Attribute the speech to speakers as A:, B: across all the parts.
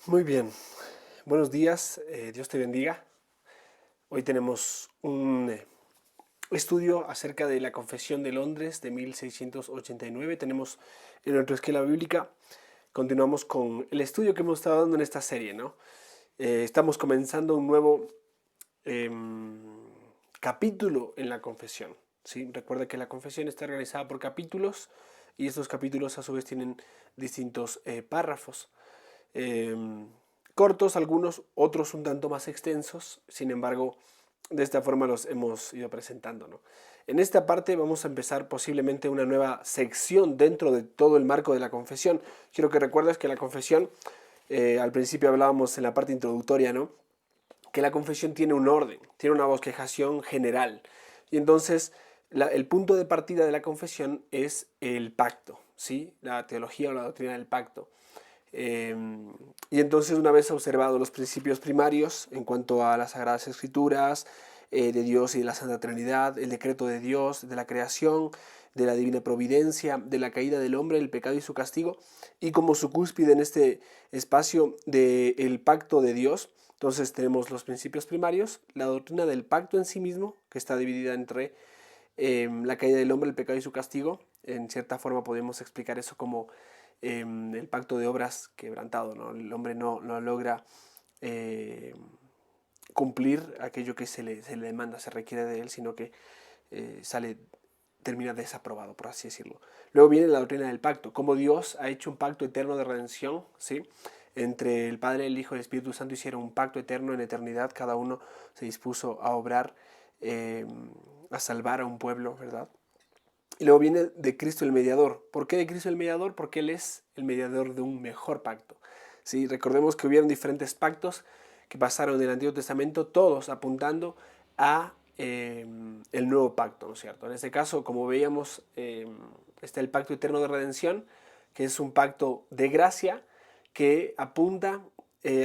A: Muy bien, buenos días, Dios te bendiga. Hoy tenemos un estudio acerca de la Confesión de Londres de 1689. Tenemos en nuestra esquela bíblica, continuamos con el estudio que hemos estado dando en esta serie, ¿no? Estamos comenzando un nuevo em, capítulo en la confesión, ¿sí? Recuerda que la confesión está organizada por capítulos y estos capítulos a su vez tienen distintos párrafos. Eh, Cortos algunos, otros un tanto más extensos, sin embargo, de esta forma los hemos ido presentando, ¿no? En esta parte vamos a empezar posiblemente una nueva sección dentro de todo el marco de la confesión. Quiero que recuerdes que la confesión, al principio hablábamos en la parte introductoria, ¿no? Que la confesión tiene un orden, tiene una bosquejación general. Y entonces el punto de partida de la confesión es el pacto, ¿sí? La teología o la doctrina del pacto. Eh, y entonces, una vez observado los principios primarios en cuanto a las Sagradas Escrituras, de Dios y de la Santa Trinidad, el decreto de Dios, de la creación, de la divina providencia, de la caída del hombre, el pecado y su castigo, y como su cúspide en este espacio del pacto de Dios, entonces tenemos los principios primarios, la doctrina del pacto en sí mismo, que está dividida entre la caída del hombre, el pecado y su castigo. En cierta forma podemos explicar eso como el pacto de obras quebrantado, ¿no? El hombre no logra eh, cumplir aquello que se le demanda, se requiere de él, sino que sale, termina desaprobado, por así decirlo. Luego viene la doctrina del pacto, como Dios ha hecho un pacto eterno de redención, ¿sí? Entre el Padre, el Hijo y el Espíritu Santo hicieron un pacto eterno en eternidad, cada uno se dispuso a obrar, eh, a salvar a un pueblo, ¿verdad? Y luego viene de Cristo el mediador. ¿Por qué de Cristo el mediador? Porque Él es el mediador de un mejor pacto. ¿Sí? Recordemos que hubieron diferentes pactos que pasaron en el Antiguo Testamento, todos apuntando a el nuevo pacto, ¿no es cierto? En este caso, como veíamos, está el pacto eterno de redención, que es un pacto de gracia que apunta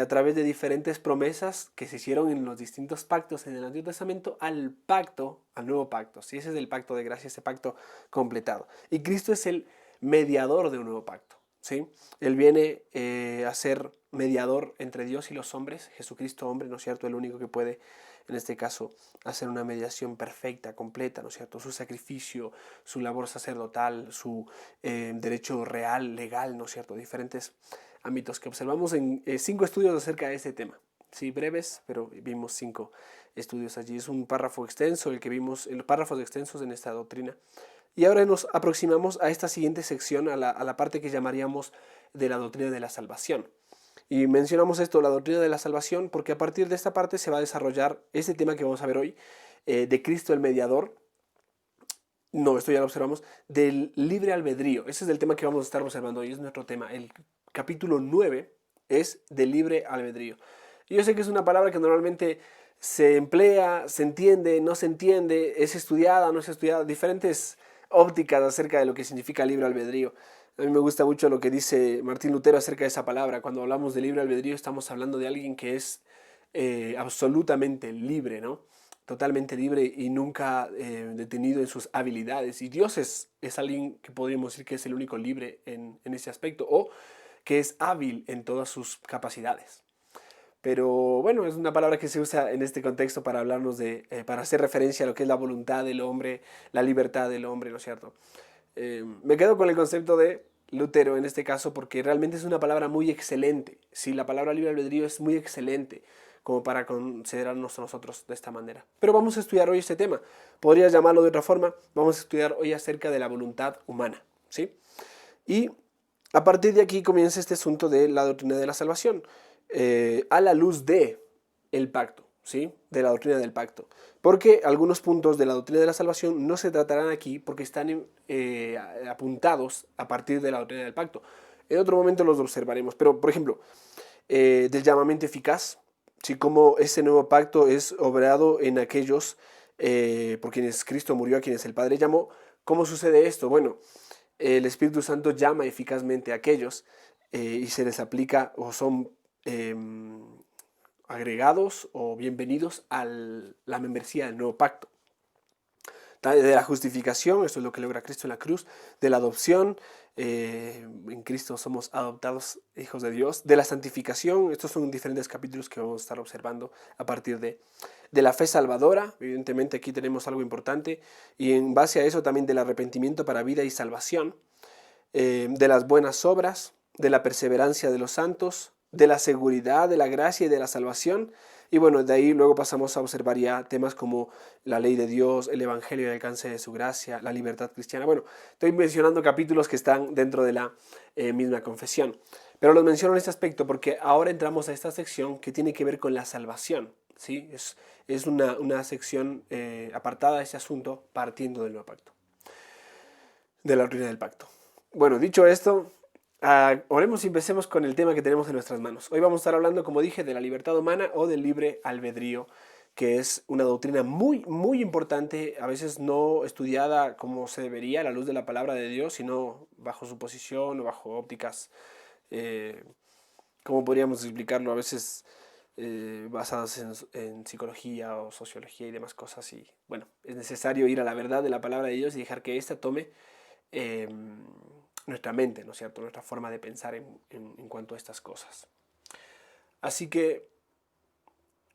A: a través de diferentes promesas que se hicieron en los distintos pactos en el Antiguo Testamento al pacto, al nuevo pacto. ¿Sí? Ese es el pacto de gracia, ese pacto completado. Y Cristo es el mediador de un nuevo pacto. ¿Sí? Él viene a ser mediador entre Dios y los hombres, Jesucristo hombre, ¿no es cierto? El único que puede, en este caso, hacer una mediación perfecta, completa, ¿no es cierto? Su sacrificio, su labor sacerdotal, su derecho real, legal, ¿no es cierto? Diferentes ámbitos que observamos en 5 estudios acerca de este tema. Sí, breves, pero vimos 5 estudios allí. Es un párrafo extenso el que vimos, en los párrafos extensos en esta doctrina. Y ahora nos aproximamos a esta siguiente sección, a la parte que llamaríamos de la doctrina de la salvación. Y mencionamos esto, la doctrina de la salvación, porque a partir de esta parte se va a desarrollar este tema que vamos a ver hoy, de Cristo el mediador. No, esto ya lo observamos, del libre albedrío. Ese es el tema que vamos a estar observando hoy, es nuestro tema. El capítulo 9 es del libre albedrío. Y yo sé que es una palabra que normalmente se emplea, se entiende, no se entiende, es estudiada, no es estudiada, diferentes ópticas acerca de lo que significa libre albedrío. A mí me gusta mucho lo que dice Martín Lutero acerca de esa palabra. Cuando hablamos de libre albedrío estamos hablando de alguien que es absolutamente libre, ¿no? Totalmente libre y nunca detenido en sus habilidades. Y Dios es alguien que podríamos decir que es el único libre en ese aspecto o que es hábil en todas sus capacidades. Pero bueno, es una palabra que se usa en este contexto para hablarnos para hacer referencia a lo que es la voluntad del hombre, la libertad del hombre, ¿no es cierto? Me quedo con el concepto de Lutero en este caso porque realmente es una palabra muy excelente. Sí, la palabra libre albedrío es muy excelente como para considerarnos a nosotros de esta manera. Pero vamos a estudiar hoy este tema. Podrías llamarlo de otra forma. Vamos a estudiar hoy acerca de la voluntad humana. ¿Sí? Y a partir de aquí comienza este asunto de la doctrina de la salvación, a la luz de el pacto, ¿sí? De la doctrina del pacto. Porque algunos puntos de la doctrina de la salvación no se tratarán aquí porque están apuntados a partir de la doctrina del pacto. En otro momento los observaremos. Pero, por ejemplo, del llamamiento eficaz, ¿sí? Como ese nuevo pacto es obrado en aquellos por quienes Cristo murió, a quienes el Padre llamó. ¿Cómo sucede esto? Bueno, el Espíritu Santo llama eficazmente a aquellos y se les aplica o son eh, agregados o bienvenidos a la membresía del nuevo pacto. de la justificación, esto es lo que logra Cristo en la cruz, de la adopción, en Cristo somos adoptados hijos de Dios, de la santificación, estos son diferentes capítulos que vamos a estar observando a partir de la fe salvadora, evidentemente aquí tenemos algo importante, y en base a eso también del arrepentimiento para vida y salvación, de las buenas obras, de la perseverancia de los santos, de la seguridad, de la gracia y de la salvación. Y bueno, de ahí luego pasamos a observar ya temas como la ley de Dios, el evangelio y el alcance de su gracia, la libertad cristiana. Bueno, estoy mencionando capítulos que están dentro de la misma confesión. Pero los menciono en este aspecto porque ahora entramos a esta sección que tiene que ver con la salvación, ¿sí? Es una sección apartada de ese asunto partiendo del nuevo pacto, de la doctrina del pacto. Bueno, dicho esto, oremos y empecemos con el tema que tenemos en nuestras manos. Hoy vamos a estar hablando, como dije, de la libertad humana o del libre albedrío, que es una doctrina muy, muy importante, a veces no estudiada como se debería a la luz de la palabra de Dios, sino bajo su posición o bajo ópticas, ¿cómo podríamos explicarlo? A veces basadas en psicología o sociología y demás cosas. Y bueno, es necesario ir a la verdad de la palabra de Dios y dejar que ésta tome nuestra mente, ¿no es cierto? Nuestra forma de pensar en cuanto a estas cosas. Así que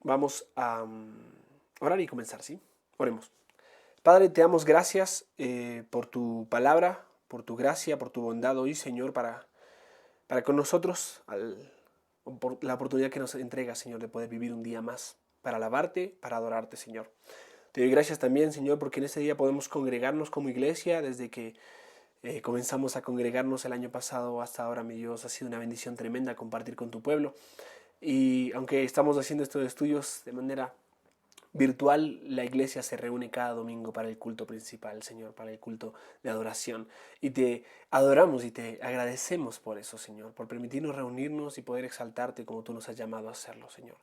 A: vamos a orar y comenzar, ¿sí? Oremos. Padre, te damos gracias por tu palabra, por tu gracia, por tu bondad hoy, Señor, para con nosotros, por la oportunidad que nos entregas, Señor, de poder vivir un día más, para alabarte, para adorarte, Señor. Te doy gracias también, Señor, porque en este día podemos congregarnos como iglesia desde que comenzamos a congregarnos el año pasado hasta ahora, mi Dios. Ha sido una bendición tremenda compartir con tu pueblo. Y aunque estamos haciendo estos estudios de manera virtual, la iglesia se reúne cada domingo para el culto principal, Señor, para el culto de adoración. Y te adoramos y te agradecemos por eso, Señor, por permitirnos reunirnos y poder exaltarte como tú nos has llamado a hacerlo, Señor.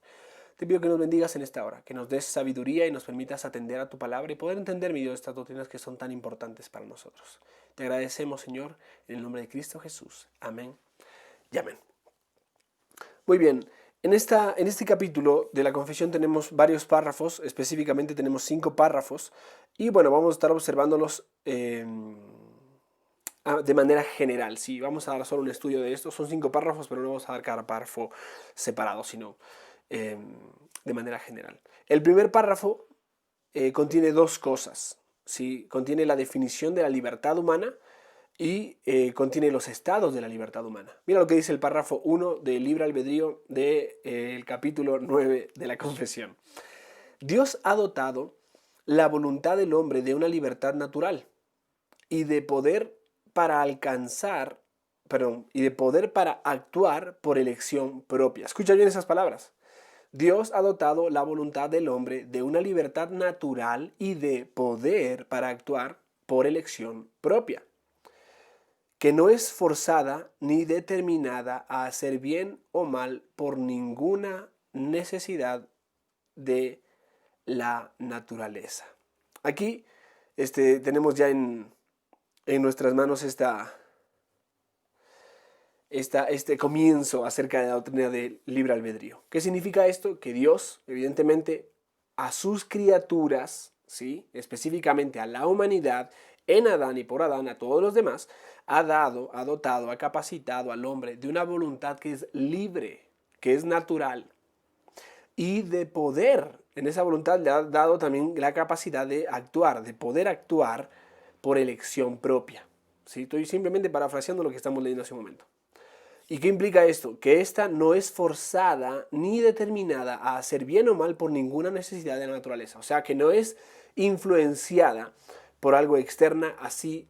A: Te pido que nos bendigas en esta hora, que nos des sabiduría y nos permitas atender a tu palabra y poder entender, mi Dios, estas doctrinas que son tan importantes para nosotros. Te agradecemos, Señor, en el nombre de Cristo Jesús. Amén y amén. Muy bien, en este capítulo de la confesión tenemos varios párrafos, específicamente tenemos 5 párrafos, y bueno, vamos a estar observándolos de manera general. Sí, vamos a dar solo un estudio de esto, son 5 párrafos, pero no vamos a dar cada párrafo separado, sino de manera general. El primer párrafo contiene 2 cosas, ¿sí? Contiene la definición de la libertad humana y contiene los estados de la libertad humana. Mira lo que dice el párrafo 1 del libre albedrío del capítulo 9 de la confesión. Dios ha dotado la voluntad del hombre de una libertad natural y de poder para actuar por elección propia. Escucha bien esas palabras. Dios ha dotado la voluntad del hombre de una libertad natural y de poder para actuar por elección propia, que no es forzada ni determinada a hacer bien o mal por ninguna necesidad de la naturaleza. Aquí tenemos ya en nuestras manos este comienzo acerca de la doctrina del libre albedrío. ¿Qué significa esto? Que Dios, evidentemente, a sus criaturas, ¿sí? Específicamente a la humanidad, en Adán y por Adán, a todos los demás, ha dotado, ha capacitado al hombre de una voluntad que es libre, que es natural, y de poder. En esa voluntad le ha dado también la capacidad de actuar, de poder actuar por elección propia. ¿Sí? Estoy simplemente parafraseando lo que estamos leyendo hace un momento. ¿Y qué implica esto? Que esta no es forzada ni determinada a hacer bien o mal por ninguna necesidad de la naturaleza. O sea, que no es influenciada por algo externa así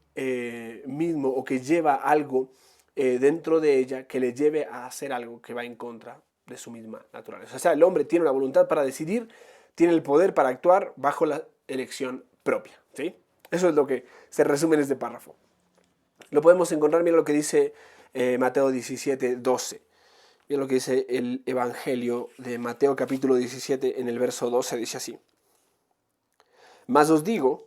A: mismo, o que lleva algo dentro de ella que le lleve a hacer algo que va en contra de su misma naturaleza. O sea, el hombre tiene la voluntad para decidir, tiene el poder para actuar bajo la elección propia. ¿Sí? Eso es lo que se resume en este párrafo. Lo podemos encontrar, mira lo que dice Mateo 17, 12. Mira lo que dice el Evangelio de Mateo capítulo 17 en el verso 12, dice así. Mas os digo,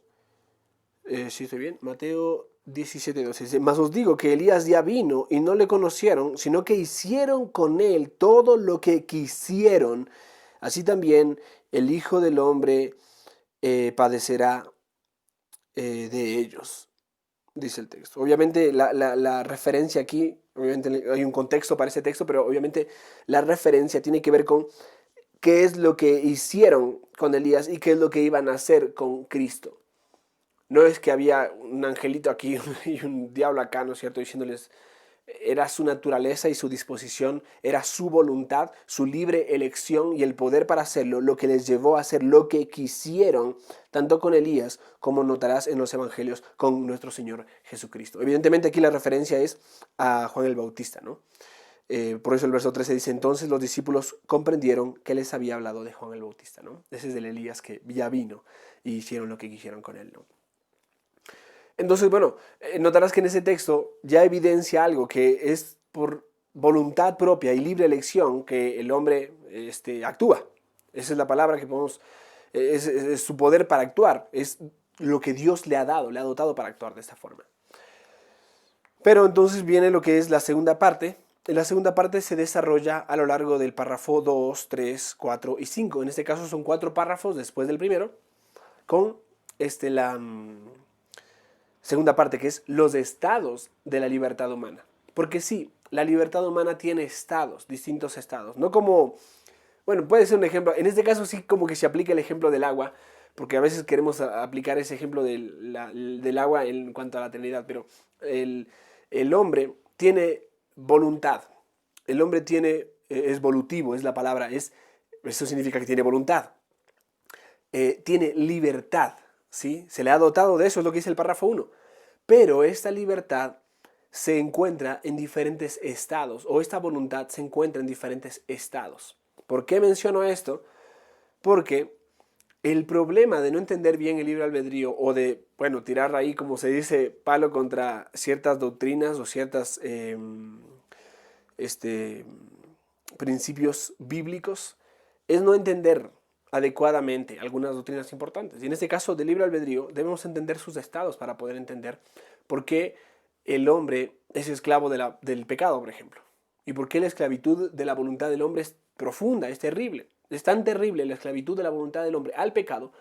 A: ¿sí estoy bien? Mateo 17, 12. Dice, mas os digo que Elías ya vino y no le conocieron, sino que hicieron con él todo lo que quisieron. Así también el Hijo del Hombre padecerá de ellos, dice el texto. Obviamente la referencia aquí, obviamente hay un contexto para ese texto, pero obviamente la referencia tiene que ver con qué es lo que hicieron con Elías y qué es lo que iban a hacer con Cristo. No es que había un angelito aquí y un diablo acá, ¿no es cierto?, diciéndoles, era su naturaleza y su disposición, era su voluntad, su libre elección y el poder para hacerlo, lo que les llevó a hacer lo que quisieron, tanto con Elías como notarás en los evangelios con nuestro Señor Jesucristo. Evidentemente aquí la referencia es a Juan el Bautista, ¿no? Por eso el verso 13 dice, entonces los discípulos comprendieron que les había hablado de Juan el Bautista, ¿no? Ese es del Elías que ya vino y hicieron lo que quisieron con él, ¿no? Entonces, bueno, notarás que en ese texto ya evidencia algo que es por voluntad propia y libre elección que el hombre actúa. Esa es la palabra que podemos, es su poder para actuar, es lo que Dios le ha dado, le ha dotado para actuar de esta forma. Pero entonces viene lo que es la segunda parte. La segunda parte se desarrolla a lo largo del párrafo 2, 3, 4 y 5. En este caso son 4 párrafos después del primero, con la segunda parte, que es los estados de la libertad humana. Porque sí, la libertad humana tiene estados, distintos estados. No como, bueno, puede ser un ejemplo, en este caso sí como que se aplica el ejemplo del agua, porque a veces queremos aplicar ese ejemplo del agua en cuanto a la Trinidad, pero el hombre tiene voluntad, el hombre es volutivo, es la palabra, eso significa que tiene voluntad, tiene libertad, ¿sí? Se le ha dotado de eso, es lo que dice el párrafo 1. Pero esta libertad se encuentra en diferentes estados, o esta voluntad se encuentra en diferentes estados. ¿Por qué menciono esto? Porque el problema de no entender bien el libre albedrío o de, bueno, tirar ahí, como se dice, palo contra ciertas doctrinas o ciertos principios bíblicos es no entender adecuadamente algunas doctrinas importantes. Y en este caso del libre albedrío debemos entender sus estados para poder entender por qué el hombre es esclavo del pecado, por ejemplo. Y por qué la esclavitud de la voluntad del hombre es profunda, es terrible. Es tan terrible la esclavitud de la voluntad del hombre al pecado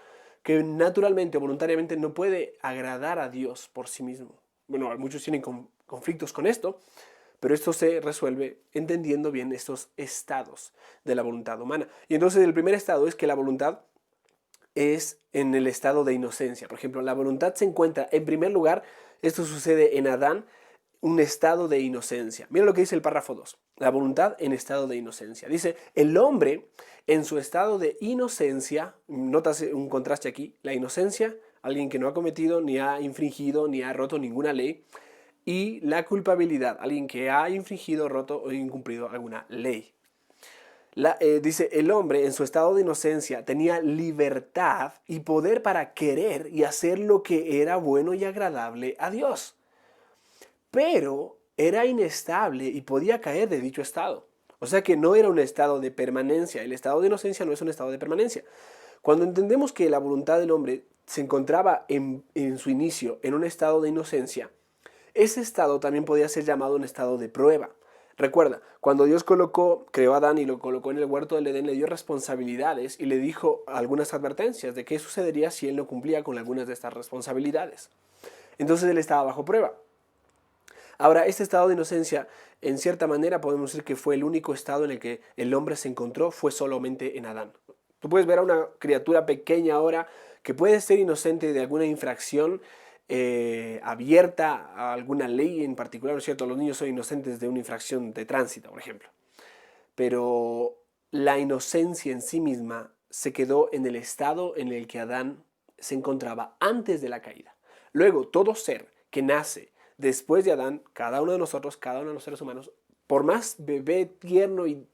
A: que naturalmente o voluntariamente no puede agradar a Dios por sí mismo. Bueno, muchos tienen conflictos con esto, pero esto se resuelve entendiendo bien estos estados de la voluntad humana. Y entonces el primer estado es que la voluntad es en el estado de inocencia. Por ejemplo, la voluntad se encuentra, en primer lugar, esto sucede en Adán, un estado de inocencia. Mira lo que dice el párrafo 2. La voluntad en estado de inocencia. Dice, el hombre en su estado de inocencia, notas un contraste aquí, la inocencia, alguien que no ha cometido, ni ha infringido, ni ha roto ninguna ley, y la culpabilidad, alguien que ha infringido, roto o incumplido alguna ley. Dice, el hombre en su estado de inocencia tenía libertad y poder para querer y hacer lo que era bueno y agradable a Dios. Pero era inestable y podía caer de dicho estado. O sea que no era un estado de permanencia. El estado de inocencia no es un estado de permanencia. Cuando entendemos que la voluntad del hombre se encontraba en su inicio en un estado de inocencia, ese estado también podía ser llamado un estado de prueba. Recuerda, cuando Dios creó a Adán y lo colocó en el huerto del Edén, le dio responsabilidades y le dijo algunas advertencias de qué sucedería si él no cumplía con algunas de estas responsabilidades. Entonces él estaba bajo prueba. Ahora, este estado de inocencia, en cierta manera podemos decir que fue el único estado en el que el hombre se encontró, fue solamente en Adán. Tú puedes ver a una criatura pequeña ahora que puede ser inocente de alguna infracción abierta a alguna ley en particular, ¿no es cierto? Los niños son inocentes de una infracción de tránsito, por ejemplo. Pero la inocencia en sí misma se quedó en el estado en el que Adán se encontraba antes de la caída. Luego, todo ser que nace después de Adán, cada uno de nosotros, cada uno de los seres humanos, por más bebé tierno y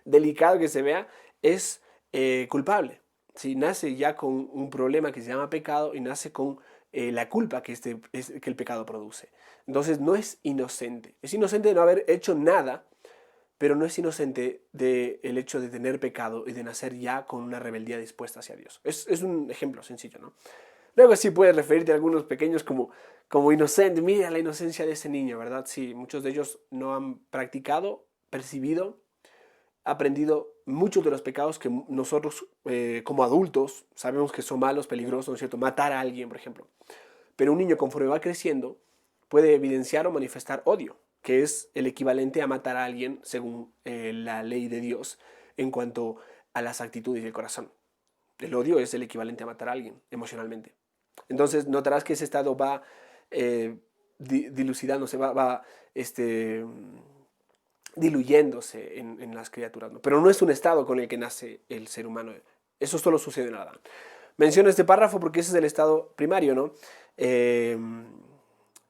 A: delicado que se vea, es culpable. Si nace ya con un problema que se llama pecado y nace con la culpa que el pecado produce. Entonces no es inocente. Es inocente de no haber hecho nada, pero no es inocente del hecho de tener pecado y de nacer ya con una rebeldía dispuesta hacia Dios. Es un ejemplo sencillo, ¿no? Luego sí puedes referirte a algunos pequeños como inocente. Mira la inocencia de ese niño, ¿verdad? Sí, muchos de ellos no han practicado, percibido aprendido muchos de los pecados que nosotros como adultos sabemos que son malos, peligrosos, ¿no es cierto? Matar a alguien, por ejemplo. Pero un niño conforme va creciendo puede evidenciar o manifestar odio, que es el equivalente a matar a alguien según la ley de Dios en cuanto a las actitudes del corazón. El odio es el equivalente a matar a alguien emocionalmente. Entonces notarás que ese estado va dilucidándose, diluyéndose en las criaturas, ¿no? Pero no es un estado con el que nace el ser humano. Eso solo sucede en Adán. Menciono este párrafo porque ese es el estado primario, ¿no?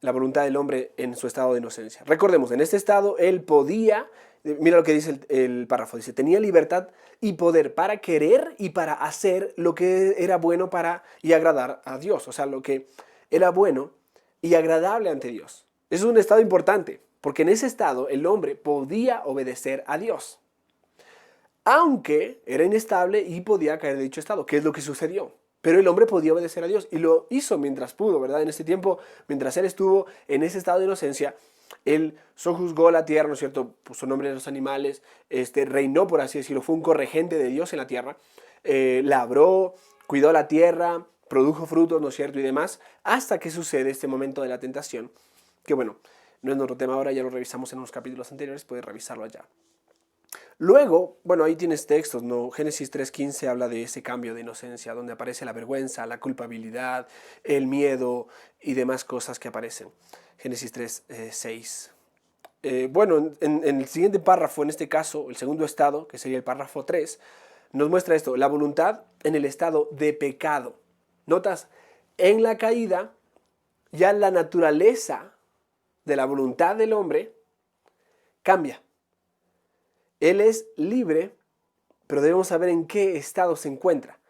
A: La voluntad del hombre en su estado de inocencia. Recordemos, en este estado él podía, mira lo que dice el párrafo, dice, tenía libertad y poder para querer y para hacer lo que era bueno para y agradar a Dios, o sea, lo que era bueno y agradable ante Dios. Eso es un estado importante, porque en ese estado el hombre podía obedecer a Dios, aunque era inestable y podía caer de dicho estado, que es lo que sucedió. Pero el hombre podía obedecer a Dios y lo hizo mientras pudo, ¿verdad? En este tiempo, mientras él estuvo en ese estado de inocencia, él sojuzgó la tierra, ¿no es cierto? Puso nombre a los animales, reinó, por así decirlo, fue un corregente de Dios en la tierra, labró, cuidó la tierra, produjo frutos, ¿no es cierto? Y demás, hasta que sucede este momento de la tentación, que bueno, no es nuestro tema ahora, ya lo revisamos en unos capítulos anteriores, puedes revisarlo allá. Luego, bueno, ahí tienes textos, ¿no? Génesis 3:15 habla de ese cambio de inocencia, donde aparece la vergüenza, la culpabilidad, el miedo y demás cosas que aparecen. Génesis 3:6. Bueno, en el siguiente párrafo, en este caso, el segundo estado, que sería el párrafo 3, nos muestra esto, la voluntad en el estado de pecado. Notas, en la caída, ya la naturaleza de la voluntad del hombre cambia. Él es libre, pero debemos saber en qué estado se encuentra.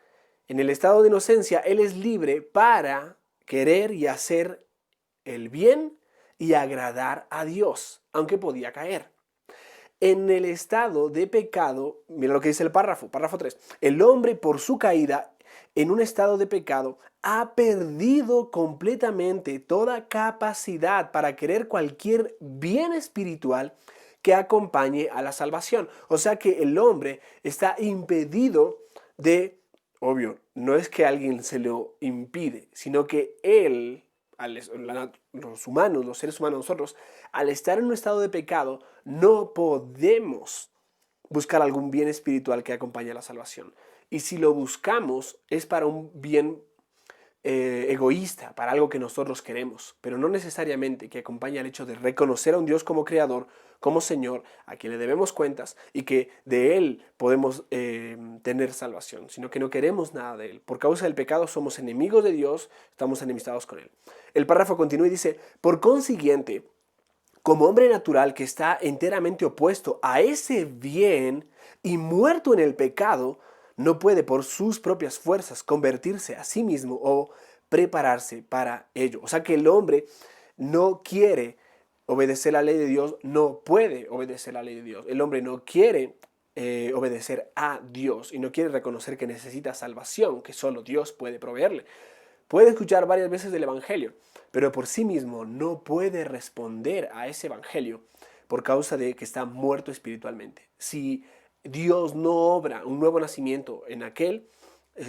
A: En el estado de inocencia, él es libre para querer y hacer el bien y agradar a Dios, aunque podía caer. En el estado de pecado, mira lo que dice el párrafo 3, el hombre por su caída en un estado de pecado ha perdido completamente toda capacidad para querer cualquier bien espiritual que acompañe a la salvación. O sea que el hombre está impedido de, obvio, no es que alguien se lo impide, sino que él, los humanos, los seres humanos, nosotros, al estar en un estado de pecado, no podemos buscar algún bien espiritual que acompañe a la salvación. Y si lo buscamos es para un bien egoísta, para algo que nosotros queremos, pero no necesariamente que acompañe al hecho de reconocer a un Dios como creador, como Señor, a quien le debemos cuentas y que de Él podemos tener salvación, sino que no queremos nada de Él. Por causa del pecado somos enemigos de Dios, estamos enemistados con Él. El párrafo continúa y dice, por consiguiente, como hombre natural que está enteramente opuesto a ese bien y muerto en el pecado, no puede por sus propias fuerzas convertirse a sí mismo o prepararse para ello. O sea que el hombre no quiere obedecer la ley de Dios, no puede obedecer la ley de Dios. El hombre no quiere obedecer a Dios y no quiere reconocer que necesita salvación, que solo Dios puede proveerle. Puede escuchar varias veces del Evangelio, pero por sí mismo no puede responder a ese Evangelio por causa de que está muerto espiritualmente. Si Dios no obra un nuevo nacimiento en aquel,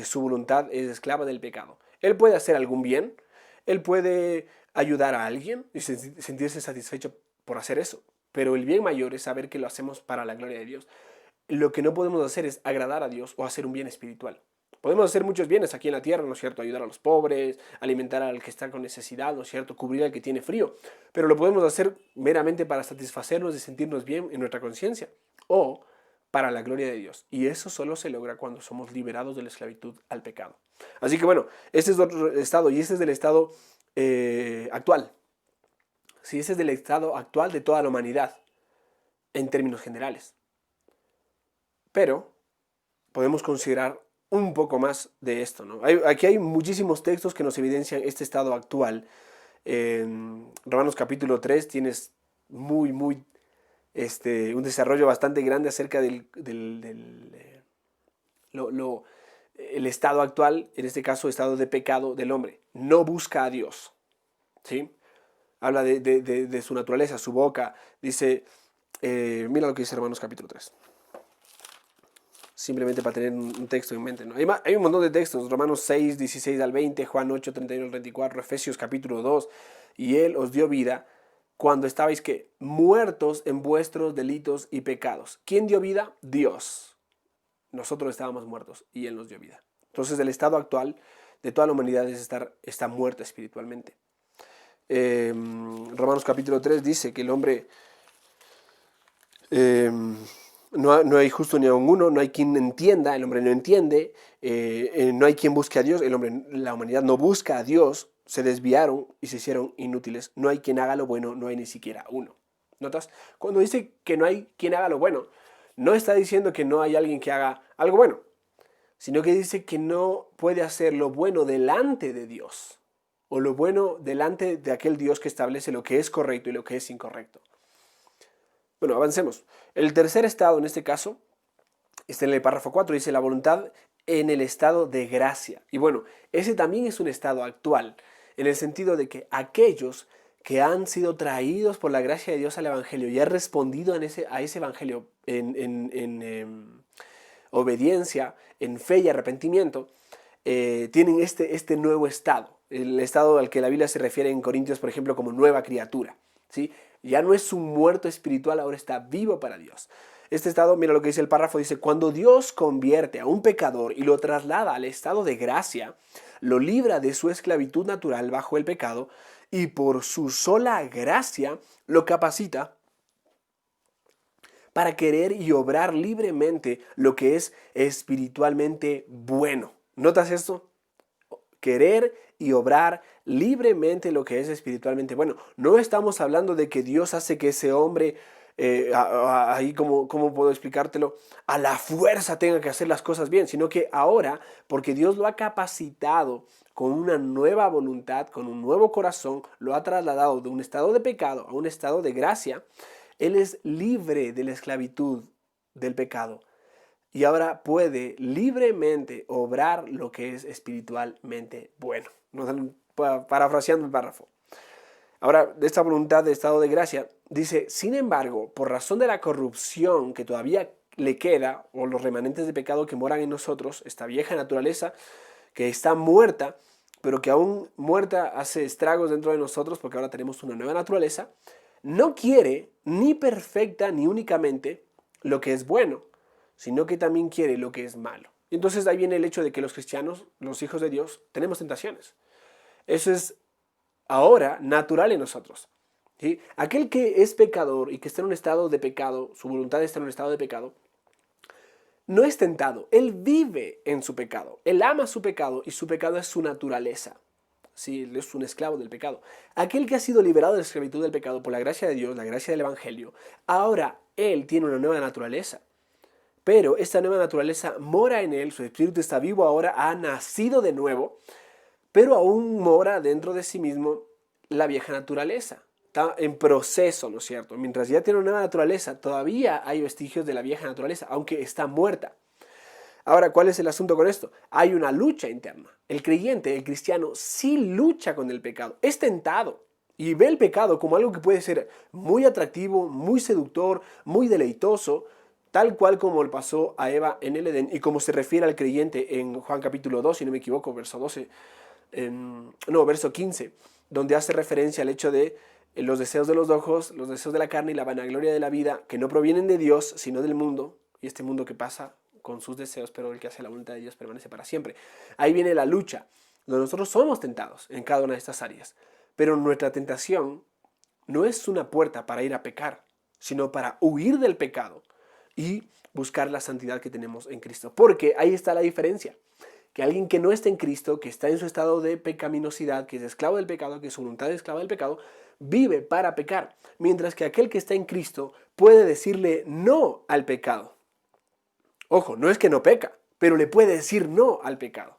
A: su voluntad es esclava del pecado. Él puede hacer algún bien, él puede ayudar a alguien y sentirse satisfecho por hacer eso, pero el bien mayor es saber que lo hacemos para la gloria de Dios. Lo que no podemos hacer es agradar a Dios o hacer un bien espiritual. Podemos hacer muchos bienes aquí en la tierra, ¿no es cierto? Ayudar a los pobres, alimentar al que está con necesidad, ¿no es cierto? Cubrir al que tiene frío. Pero lo podemos hacer meramente para satisfacernos y sentirnos bien en nuestra conciencia. O para la gloria de Dios. Y eso solo se logra cuando somos liberados de la esclavitud al pecado. Así que bueno, este es otro estado y este es del estado actual. Sí, este es del estado actual de toda la humanidad, en términos generales. Pero podemos considerar un poco más de esto, ¿no? Aquí hay muchísimos textos que nos evidencian este estado actual. En Romanos capítulo 3 tienes un desarrollo bastante grande acerca del el estado actual, en este caso estado de pecado del hombre. No busca a Dios, ¿sí? Habla de su naturaleza, su boca. Dice, mira lo que dice Romanos capítulo 3. simplemente para tener un texto en mente, ¿no? Hay un montón de textos, Romanos 6, 16 al 20, Juan 8, 31 al 34, Efesios capítulo 2, y Él os dio vida cuando estabais, ¿qué? Muertos en vuestros delitos y pecados. ¿Quién dio vida? Dios. Nosotros estábamos muertos y Él nos dio vida. Entonces el estado actual de toda la humanidad es está muerta espiritualmente. Romanos capítulo 3 dice que el hombre, no hay justo ni aun uno, no hay quien entienda, el hombre no entiende, no hay quien busque a Dios, la humanidad no busca a Dios, se desviaron y se hicieron inútiles, no hay quien haga lo bueno, no hay ni siquiera uno. ¿Notas? Cuando dice que no hay quien haga lo bueno, no está diciendo que no hay alguien que haga algo bueno, sino que dice que no puede hacer lo bueno delante de Dios, o lo bueno delante de aquel Dios que establece lo que es correcto y lo que es incorrecto. Bueno, avancemos. El tercer estado en este caso está en el párrafo 4, dice la voluntad en el estado de gracia. Y bueno, ese también es un estado actual, en el sentido de que aquellos que han sido traídos por la gracia de Dios al Evangelio y han respondido a ese Evangelio en obediencia, en fe y arrepentimiento, tienen este nuevo estado, el estado al que la Biblia se refiere en Corintios, por ejemplo, como nueva criatura, ¿sí? Ya no es un muerto espiritual, ahora está vivo para Dios. Este estado, mira lo que dice el párrafo, dice, cuando Dios convierte a un pecador y lo traslada al estado de gracia, lo libra de su esclavitud natural bajo el pecado y por su sola gracia lo capacita para querer y obrar libremente lo que es espiritualmente bueno. ¿Notas esto? Querer y obrar libremente lo que es espiritualmente bueno. No estamos hablando de que Dios hace que ese hombre, ahí ¿cómo puedo explicártelo? A la fuerza tenga que hacer las cosas bien, sino que ahora, porque Dios lo ha capacitado con una nueva voluntad, con un nuevo corazón, lo ha trasladado de un estado de pecado a un estado de gracia, Él es libre de la esclavitud del pecado. Y ahora puede libremente obrar lo que es espiritualmente bueno. Parafraseando el párrafo. Ahora, de esta voluntad de estado de gracia, dice, sin embargo, por razón de la corrupción que todavía le queda, o los remanentes de pecado que moran en nosotros, esta vieja naturaleza que está muerta, pero que aún muerta hace estragos dentro de nosotros, porque ahora tenemos una nueva naturaleza, no quiere ni perfecta ni únicamente lo que es bueno, sino que también quiere lo que es malo. Y entonces ahí viene el hecho de que los cristianos, los hijos de Dios, tenemos tentaciones. Eso es ahora natural en nosotros. ¿Sí? Aquel que es pecador y que está en un estado de pecado, su voluntad está en un estado de pecado, no es tentado, él vive en su pecado, él ama su pecado y su pecado es su naturaleza. Sí, él es un esclavo del pecado. Aquel que ha sido liberado de la esclavitud del pecado por la gracia de Dios, la gracia del Evangelio, ahora él tiene una nueva naturaleza. Pero esta nueva naturaleza mora en él, su espíritu está vivo ahora, ha nacido de nuevo, pero aún mora dentro de sí mismo la vieja naturaleza. Está en proceso, ¿no es cierto? Mientras ya tiene una nueva naturaleza, todavía hay vestigios de la vieja naturaleza, aunque está muerta. Ahora, ¿cuál es el asunto con esto? Hay una lucha interna. El creyente, el cristiano, sí lucha con el pecado, es tentado y ve el pecado como algo que puede ser muy atractivo, muy seductor, muy deleitoso, tal cual como le pasó a Eva en el Edén y como se refiere al creyente en Juan capítulo 2, si no me equivoco, verso 12, verso 15, donde hace referencia al hecho de los deseos de los ojos, los deseos de la carne y la vanagloria de la vida, que no provienen de Dios, sino del mundo, y este mundo que pasa con sus deseos, pero el que hace la voluntad de Dios permanece para siempre. Ahí viene la lucha, donde nosotros somos tentados en cada una de estas áreas, pero nuestra tentación no es una puerta para ir a pecar, sino para huir del pecado y buscar la santidad que tenemos en Cristo. Porque ahí está la diferencia, que alguien que no está en Cristo, que está en su estado de pecaminosidad, que es esclavo del pecado, que su voluntad es esclava del pecado, vive para pecar, mientras que aquel que está en Cristo puede decirle no al pecado. Ojo, no es que no peca, pero le puede decir no al pecado.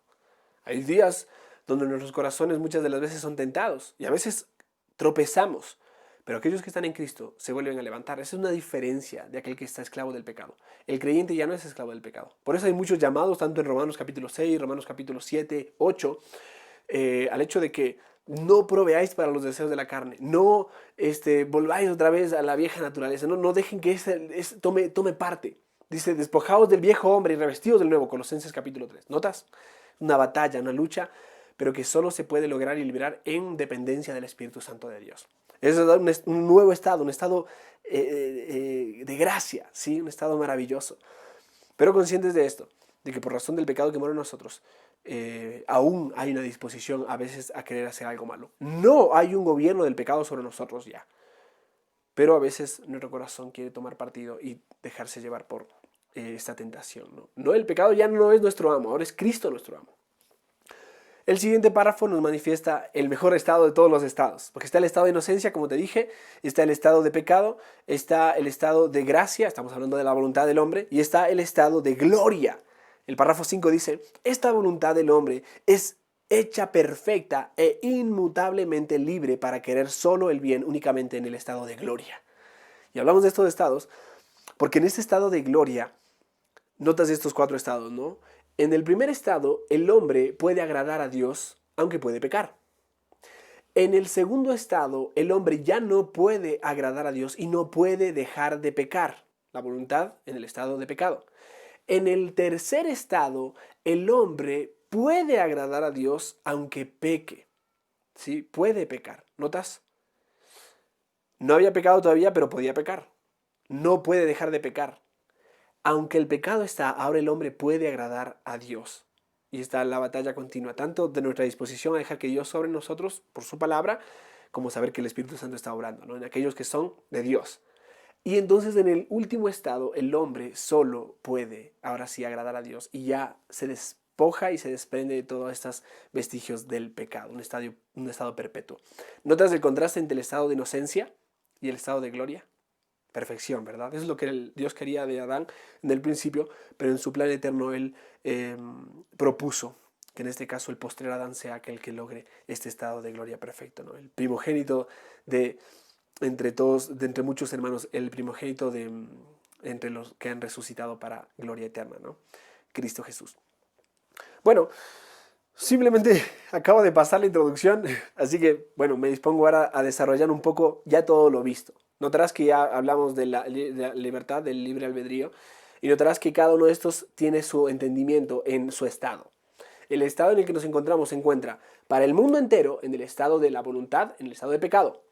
A: Hay días donde nuestros corazones muchas de las veces son tentados y a veces tropezamos, pero aquellos que están en Cristo se vuelven a levantar. Esa es una diferencia de aquel que está esclavo del pecado. El creyente ya no es esclavo del pecado. Por eso hay muchos llamados, tanto en Romanos capítulo 6, Romanos capítulo 7, 8, al hecho de que no proveáis para los deseos de la carne, no volváis otra vez a la vieja naturaleza, no dejen que tome parte. Dice, despojaos del viejo hombre y revestidos del nuevo, Colosenses capítulo 3. ¿Notas? Una batalla, una lucha, pero que solo se puede lograr y liberar en dependencia del Espíritu Santo de Dios. Eso da un nuevo estado, un estado de gracia, ¿sí? Un estado maravilloso. Pero conscientes de esto, de que por razón del pecado que mora en nosotros, aún hay una disposición a veces a querer hacer algo malo. No hay un gobierno del pecado sobre nosotros ya. Pero a veces nuestro corazón quiere tomar partido y dejarse llevar por esta tentación, ¿no? No, el pecado ya no es nuestro amo, ahora es Cristo nuestro amo. El siguiente párrafo nos manifiesta el mejor estado de todos los estados, porque está el estado de inocencia, como te dije, está el estado de pecado, está el estado de gracia, estamos hablando de la voluntad del hombre, y está el estado de gloria. El párrafo 5 dice, esta voluntad del hombre es hecha perfecta e inmutablemente libre para querer solo el bien únicamente en el estado de gloria. Y hablamos de estos estados porque en este estado de gloria, notas estos 4 estados, ¿no? En el primer estado, el hombre puede agradar a Dios, aunque puede pecar. En el segundo estado, el hombre ya no puede agradar a Dios y no puede dejar de pecar. La voluntad en el estado de pecado. En el tercer estado, el hombre puede agradar a Dios aunque peque. ¿Sí? Puede pecar. ¿Notas? No había pecado todavía, pero podía pecar. No puede dejar de pecar. Aunque el pecado está, ahora el hombre puede agradar a Dios. Y está la batalla continua, tanto de nuestra disposición a dejar que Dios sobre nosotros por su palabra, como saber que el Espíritu Santo está obrando, ¿no? En aquellos que son de Dios. Y entonces en el último estado, el hombre solo puede, ahora sí, agradar a Dios. Y ya se despoja y se desprende de todos estos vestigios del pecado, un estado perpetuo. ¿Notas el contraste entre el estado de inocencia y el estado de gloria? Perfección, ¿verdad? Eso es lo que Dios quería de Adán en el principio, pero en su plan eterno Él propuso que en este caso el postrer Adán sea aquel que logre este estado de gloria perfecto, ¿no? El primogénito de entre muchos hermanos, el primogénito entre los que han resucitado para gloria eterna, ¿no? Cristo Jesús. Bueno, simplemente acabo de pasar la introducción, así que, bueno, me dispongo ahora a desarrollar un poco ya todo lo visto. Notarás que ya hablamos de la libertad, del libre albedrío, y notarás que cada uno de estos tiene su entendimiento en su estado. El estado en el que nos encontramos se encuentra para el mundo entero en el estado de la voluntad, en el estado de pecado.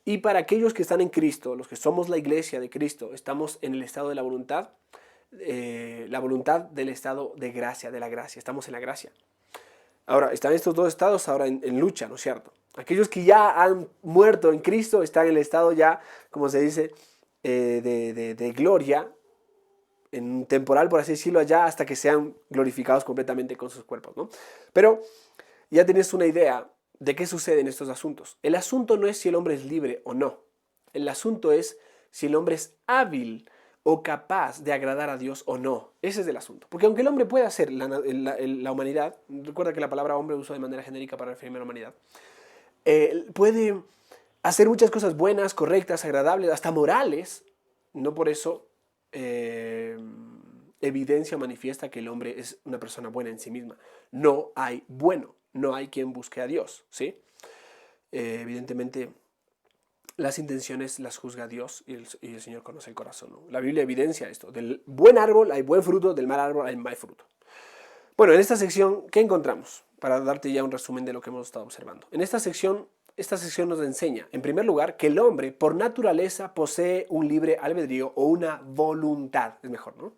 A: Y para aquellos que están en Cristo, los que somos la iglesia de Cristo, estamos en el estado de la voluntad del estado de gracia, de la gracia. Estamos en la gracia. Ahora, están estos dos estados ahora en lucha, ¿no es cierto? Aquellos que ya han muerto en Cristo están en el estado ya, como se dice, de gloria, en temporal, por así decirlo, allá hasta que sean glorificados completamente con sus cuerpos, ¿no? Pero ya tienes una idea de qué sucede en estos asuntos. El asunto no es si el hombre es libre o no. El asunto es si el hombre es hábil o capaz de agradar a Dios o no. Ese es el asunto. Porque aunque el hombre puede hacer la humanidad, recuerda que la palabra hombre uso de manera genérica para referirme a la humanidad, puede hacer muchas cosas buenas, correctas, agradables, hasta morales. No por eso evidencia o manifiesta que el hombre es una persona buena en sí misma. No hay bueno, no hay quien busque a Dios, ¿sí? Evidentemente, las intenciones las juzga Dios y el Señor conoce el corazón, ¿no? La Biblia evidencia esto. Del buen árbol hay buen fruto, del mal árbol hay mal fruto. Bueno, en esta sección, ¿qué encontramos? Para darte ya un resumen de lo que hemos estado observando. En esta sección nos enseña, en primer lugar, que el hombre por naturaleza posee un libre albedrío o una voluntad, es mejor, ¿no?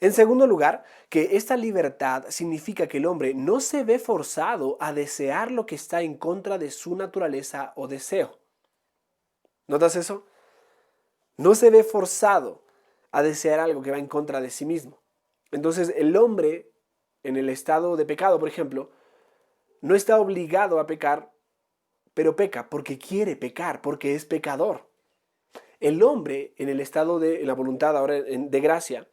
A: En segundo lugar, que esta libertad significa que el hombre no se ve forzado a desear lo que está en contra de su naturaleza o deseo. ¿Notas eso? No se ve forzado a desear algo que va en contra de sí mismo. Entonces, el hombre, en el estado de pecado, por ejemplo, no está obligado a pecar, pero peca porque quiere pecar, porque es pecador. El hombre, en el estado de la voluntad ahora de gracia,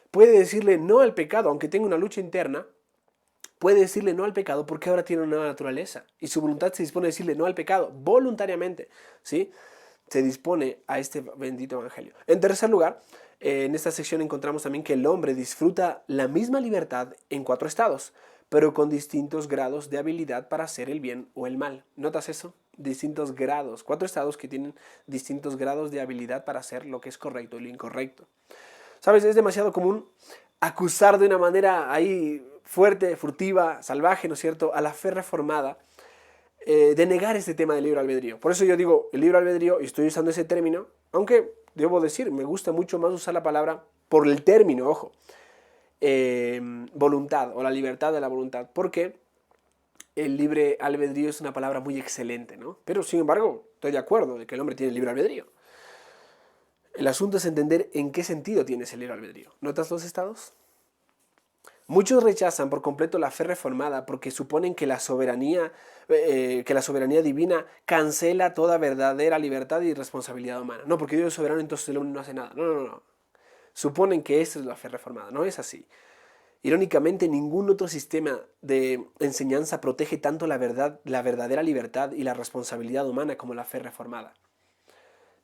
A: puede decirle no al pecado, aunque tenga una lucha interna, puede decirle no al pecado porque ahora tiene una nueva naturaleza. Y su voluntad se dispone a decirle no al pecado, voluntariamente, ¿sí? Se dispone a este bendito evangelio. En tercer lugar, en esta sección encontramos también que el hombre disfruta la misma libertad en 4 estados, pero con distintos grados de habilidad para hacer el bien o el mal. ¿Notas eso? Distintos grados, 4 estados que tienen distintos grados de habilidad para hacer lo que es correcto y lo incorrecto. ¿Sabes? Es demasiado común acusar de una manera ahí fuerte, furtiva, salvaje, ¿no es cierto?, a la fe reformada, de negar este tema del libre albedrío. Por eso yo digo el libre albedrío, y estoy usando ese término, aunque debo decir, me gusta mucho más usar la palabra por el término, ojo, voluntad o la libertad de la voluntad, porque el libre albedrío es una palabra muy excelente, ¿no? Pero sin embargo, estoy de acuerdo de que el hombre tiene libre albedrío. El asunto es entender en qué sentido tiene ese libre albedrío. ¿Notas los estados? Muchos rechazan por completo la fe reformada porque suponen que la soberanía divina cancela toda verdadera libertad y responsabilidad humana. No, porque Dios es soberano, entonces el hombre no hace nada. No, no, no. Suponen que esa es la fe reformada. No es así. Irónicamente, ningún otro sistema de enseñanza protege tanto la verdadera libertad y la responsabilidad humana como la fe reformada.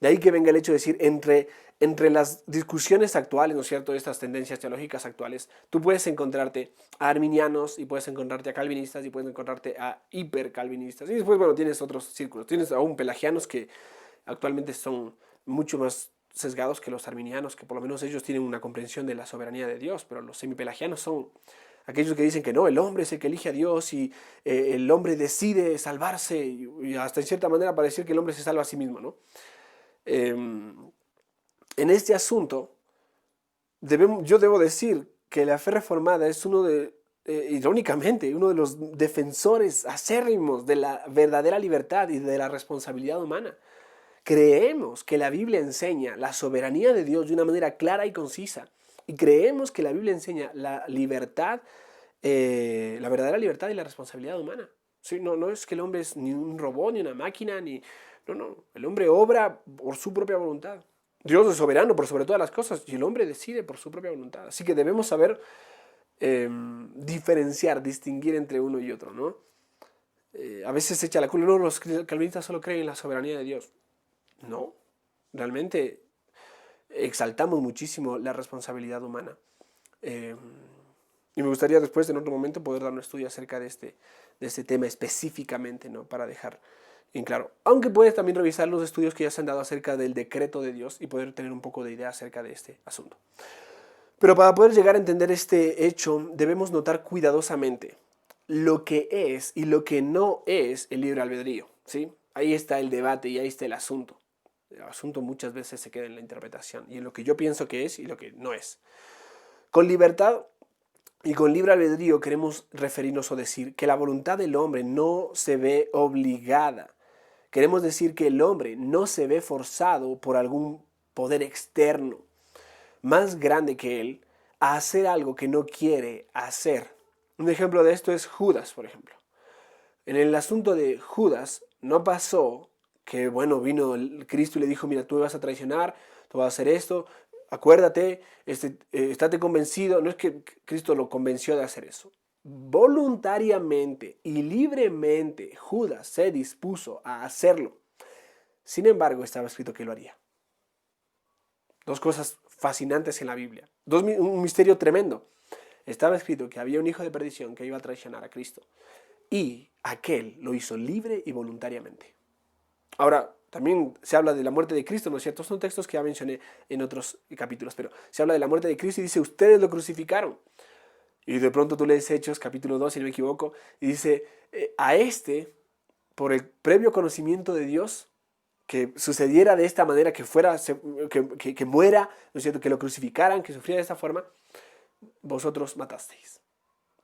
A: De ahí que venga el hecho de decir, entre las discusiones actuales, ¿no es cierto?, estas tendencias teológicas actuales, tú puedes encontrarte a arminianos y puedes encontrarte a calvinistas y puedes encontrarte a hipercalvinistas. Y después, bueno, tienes otros círculos. Tienes aún pelagianos que actualmente son mucho más sesgados que los arminianos, que por lo menos ellos tienen una comprensión de la soberanía de Dios, pero los semipelagianos son aquellos que dicen que no, el hombre es el que elige a Dios y el hombre decide salvarse y hasta en cierta manera para decir que el hombre se salva a sí mismo, ¿no? En este asunto, yo debo decir que la fe reformada es irónicamente, uno de los defensores acérrimos de la verdadera libertad y de la responsabilidad humana. Creemos que la Biblia enseña la soberanía de Dios de una manera clara y concisa. Y creemos que la Biblia enseña la libertad, la verdadera libertad y la responsabilidad humana. Sí, no es que el hombre es ni un robot, ni una máquina, No, el hombre obra por su propia voluntad. Dios es soberano por sobre todas las cosas y el hombre decide por su propia voluntad. Así que debemos saber diferenciar, distinguir entre uno y otro, ¿no? A veces se echa la culpa, no, los calvinistas solo creen en la soberanía de Dios. No, realmente exaltamos muchísimo la responsabilidad humana. Y me gustaría después, en otro momento, poder dar un estudio acerca de este tema específicamente, ¿no? Para dejar en claro. Aunque puedes también revisar los estudios que ya se han dado acerca del decreto de Dios y poder tener un poco de idea acerca de este asunto. Pero para poder llegar a entender este hecho, debemos notar cuidadosamente lo que es y lo que no es el libre albedrío, ¿sí? Ahí está el debate y ahí está el asunto. El asunto muchas veces se queda en la interpretación y en lo que yo pienso que es y lo que no es. Con libertad y con libre albedrío queremos referirnos o decir que la voluntad del hombre no se ve obligada. Queremos decir que el hombre no se ve forzado por algún poder externo más grande que él a hacer algo que no quiere hacer. Un ejemplo de esto es Judas, por ejemplo. En el asunto de Judas no pasó que, bueno, vino el Cristo y le dijo, mira, tú me vas a traicionar, tú vas a hacer esto, acuérdate, estate convencido. No es que Cristo lo convenció de hacer eso. Voluntariamente y libremente Judas se dispuso a hacerlo. Sin embargo, estaba escrito que lo haría. Dos cosas fascinantes en la Biblia. Un misterio tremendo. Estaba escrito que había un hijo de perdición que iba a traicionar a Cristo. Y aquel lo hizo libre y voluntariamente. Ahora, también se habla de la muerte de Cristo, ¿no es cierto? Son textos que ya mencioné en otros capítulos, pero se habla de la muerte de Cristo y dice, ustedes lo crucificaron. Y de pronto tú lees Hechos, capítulo 2, si no me equivoco, y dice, a este, por el previo conocimiento de Dios, que sucediera de esta manera, que muera, ¿no es cierto?, que lo crucificaran, que sufriera de esta forma, vosotros matasteis.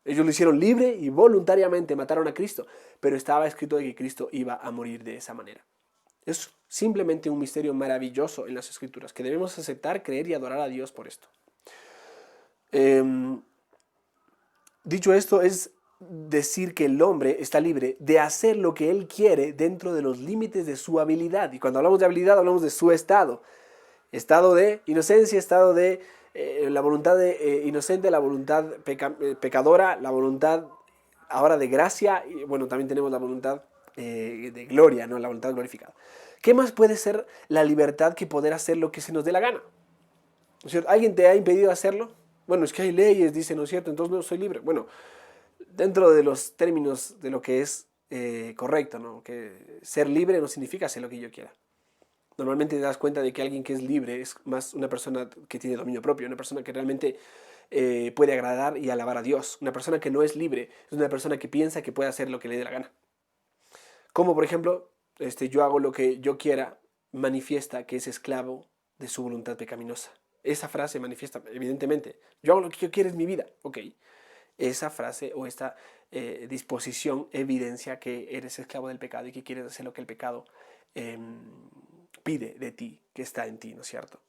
A: Ellos lo hicieron libre y voluntariamente mataron a Cristo, pero estaba escrito de que Cristo iba a morir de esa manera. Es simplemente un misterio maravilloso en las Escrituras, que debemos aceptar, creer y adorar a Dios por esto. Dicho esto, es decir que el hombre está libre de hacer lo que él quiere dentro de los límites de su habilidad. Y cuando hablamos de habilidad, hablamos de su estado. Estado de inocencia, estado de la voluntad inocente, la voluntad pecadora, la voluntad ahora de gracia, y bueno, también tenemos la voluntad de gloria, ¿no? La voluntad glorificada. ¿Qué más puede ser la libertad que poder hacer lo que se nos dé la gana? ¿No es cierto? ¿Alguien te ha impedido hacerlo? Bueno, es que hay leyes, dice, ¿no es cierto? Entonces no soy libre. Bueno, dentro de los términos de lo que es correcto, ¿no? Que ser libre no significa hacer lo que yo quiera. Normalmente te das cuenta de que alguien que es libre es más una persona que tiene dominio propio, una persona que realmente puede agradar y alabar a Dios. Una persona que no es libre es una persona que piensa que puede hacer lo que le dé la gana. Como por ejemplo, yo hago lo que yo quiera, manifiesta que es esclavo de su voluntad pecaminosa. Esa frase manifiesta, evidentemente, yo hago lo que yo quiero en mi vida, ok. Esa frase o esta disposición evidencia que eres esclavo del pecado y que quieres hacer lo que el pecado eh, pide de ti, que está en ti, ¿no es cierto?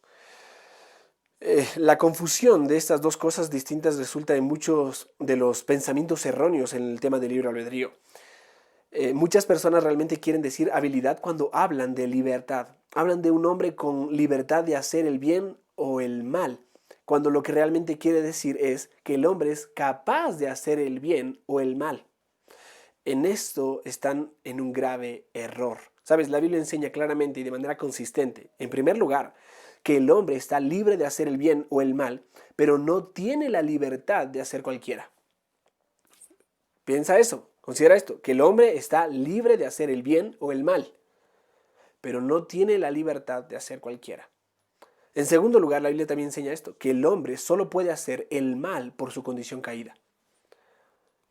A: La confusión de estas dos cosas distintas resulta en muchos de los pensamientos erróneos en el tema del libre albedrío. Muchas personas realmente quieren decir habilidad cuando hablan de libertad. Hablan de un hombre con libertad de hacer el bien o el mal, cuando lo que realmente quiere decir es que el hombre es capaz de hacer el bien o el mal. En esto están en un grave error. ¿Sabes? La Biblia enseña claramente y de manera consistente, en primer lugar, que el hombre está libre de hacer el bien o el mal, pero no tiene la libertad de hacer cualquiera. Piensa eso, considera esto, que el hombre está libre de hacer el bien o el mal, pero no tiene la libertad de hacer cualquiera. En segundo lugar, la Biblia también enseña esto, que el hombre solo puede hacer el mal por su condición caída.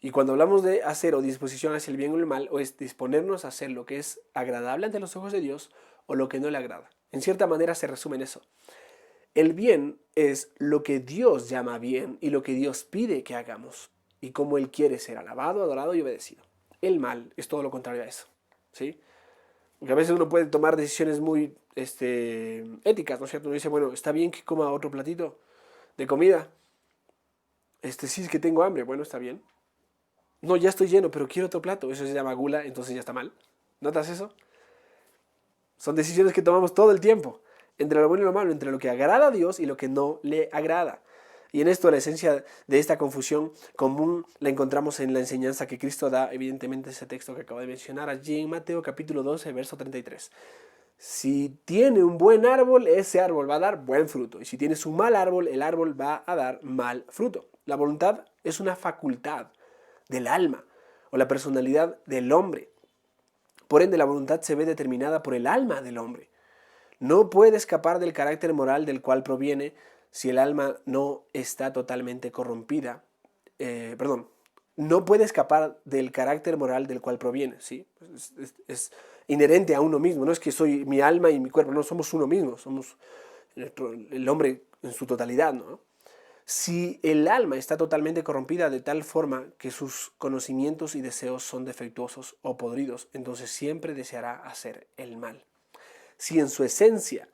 A: Y cuando hablamos de hacer o disposición hacia el bien o el mal, o es disponernos a hacer lo que es agradable ante los ojos de Dios o lo que no le agrada. En cierta manera se resume en eso. El bien es lo que Dios llama bien y lo que Dios pide que hagamos y cómo Él quiere ser alabado, adorado y obedecido. El mal es todo lo contrario a eso, ¿sí? Porque a veces uno puede tomar decisiones muy éticas, ¿no es cierto? Uno dice, bueno, está bien que coma otro platito de comida. Sí, es que tengo hambre. Bueno, está bien. No, ya estoy lleno, pero quiero otro plato. Eso se llama gula, entonces ya está mal. ¿Notas eso? Son decisiones que tomamos todo el tiempo, entre lo bueno y lo malo, entre lo que agrada a Dios y lo que no le agrada. Y en esto la esencia de esta confusión común la encontramos en la enseñanza que Cristo da, evidentemente ese texto que acabo de mencionar allí en Mateo capítulo 12, verso 33. Si tiene un buen árbol, ese árbol va a dar buen fruto. Y si tienes un mal árbol, el árbol va a dar mal fruto. La voluntad es una facultad del alma o la personalidad del hombre. Por ende, la voluntad se ve determinada por el alma del hombre. No puede escapar del carácter moral del cual proviene si el alma no está totalmente corrompida. No puede escapar del carácter moral del cual proviene, ¿sí? Es inherente a uno mismo, no es que soy mi alma y mi cuerpo, no, somos uno mismo, somos el hombre en su totalidad, ¿no? Si el alma está totalmente corrompida de tal forma que sus conocimientos y deseos son defectuosos o podridos, entonces siempre deseará hacer el mal. Si en su esencia